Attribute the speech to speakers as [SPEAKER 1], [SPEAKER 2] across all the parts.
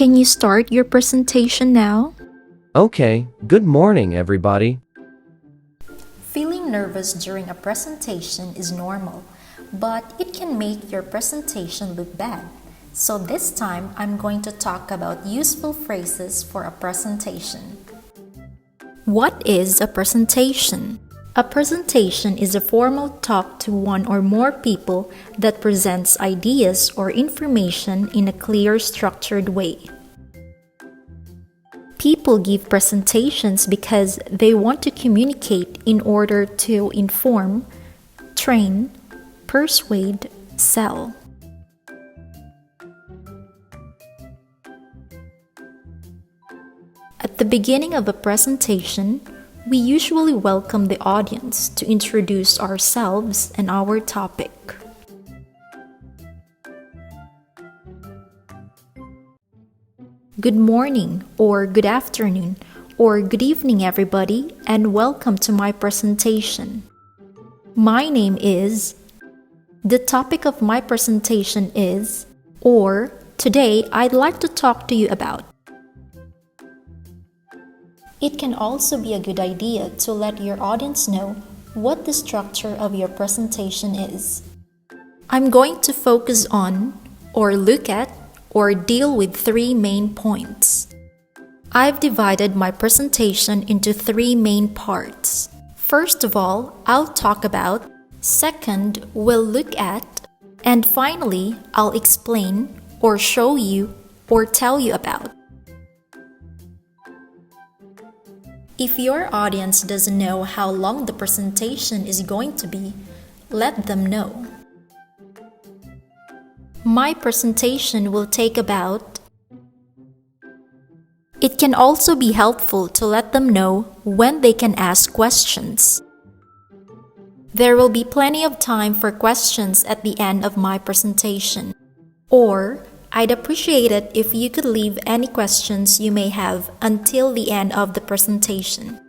[SPEAKER 1] Can you start your presentation now?
[SPEAKER 2] Okay, good morning, everybody.
[SPEAKER 3] Feeling nervous during a presentation is normal, but it can make your presentation look bad. So this time, I'm going to talk about useful phrases for a presentation.
[SPEAKER 1] What is a presentation? A presentation is a formal talk to one or more people that presents ideas or information in a clear, structured way. People give presentations because they want to communicate in order to inform, train, persuade, sell. At the beginning of a presentation, we usually welcome the audience to introduce ourselves and our topic. Good morning, or good afternoon, or good evening, everybody, and welcome to my presentation. My name is. The topic of my presentation is, or today I'd like to talk to you about. It can also be a good idea to let your audience know what the structure of your presentation is. I'm going to focus on, or look at, or deal with 3 main points. I've divided my presentation into 3 main parts. First of all, I'll talk about, second, we'll look at, and finally, I'll explain, or show you, or tell you about. If your audience doesn't know how long the presentation is going to be, let them know. My presentation will take about. It can also be helpful to let them know when they can ask questions. There will be plenty of time for questions at the end of my presentation. Or, I'd appreciate it if you could leave any questions you may have until the end of the presentation.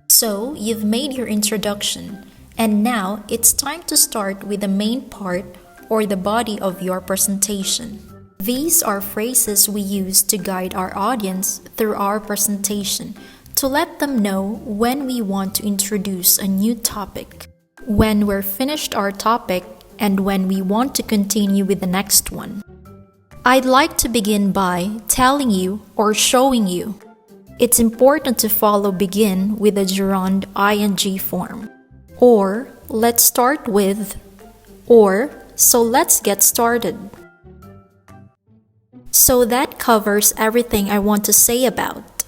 [SPEAKER 1] So, you've made your introduction, and now it's time to start with the main part or the body of your presentation. These are phrases we use to guide our audience through our presentation to let them know when we want to introduce a new topic, when we're finished our topic, and when we want to continue with the next one. I'd like to begin by telling you or showing you. It's important to follow begin with a gerund ing form. Or, let's start with, or, so let's get started. So that covers everything I want to say about.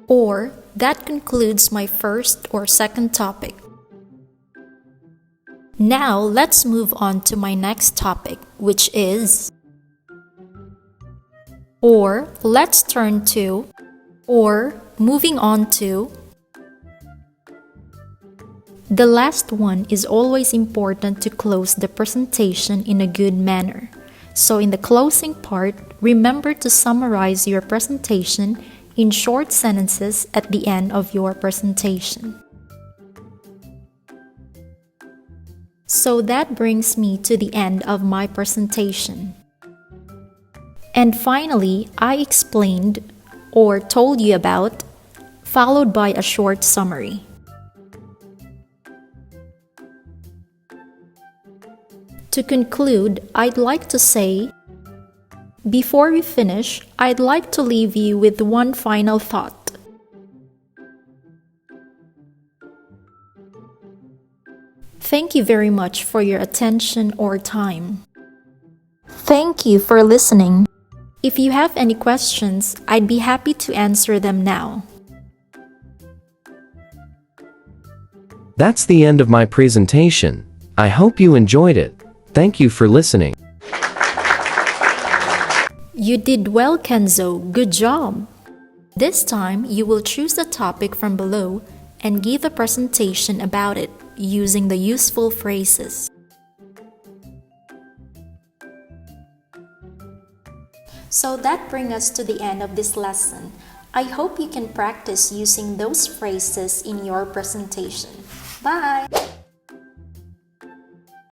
[SPEAKER 1] Or, that concludes my first or second topic. Now, let's move on to my next topic, which is, or let's turn to, or moving on to. The last one is always important to close the presentation in a good manner. So in the closing part, remember to summarize your presentation in short sentences at the end of your presentation. So that brings me to the end of my presentation. And finally, I explained or told you about, followed by a short summary. To conclude, I'd like to say, before we finish, I'd like to leave you with one final thought. Thank you very much for your attention or time. Thank you for listening. If you have any questions, I'd be happy to answer them now.
[SPEAKER 2] That's the end of my presentation. I hope you enjoyed it. Thank you for listening.
[SPEAKER 1] You did well, Kenzo. Good job. This time, you will choose a topic from below and give a presentation about it using the useful phrases. So that brings us to the end of this lesson. I hope you can practice using those phrases in your presentation. Bye!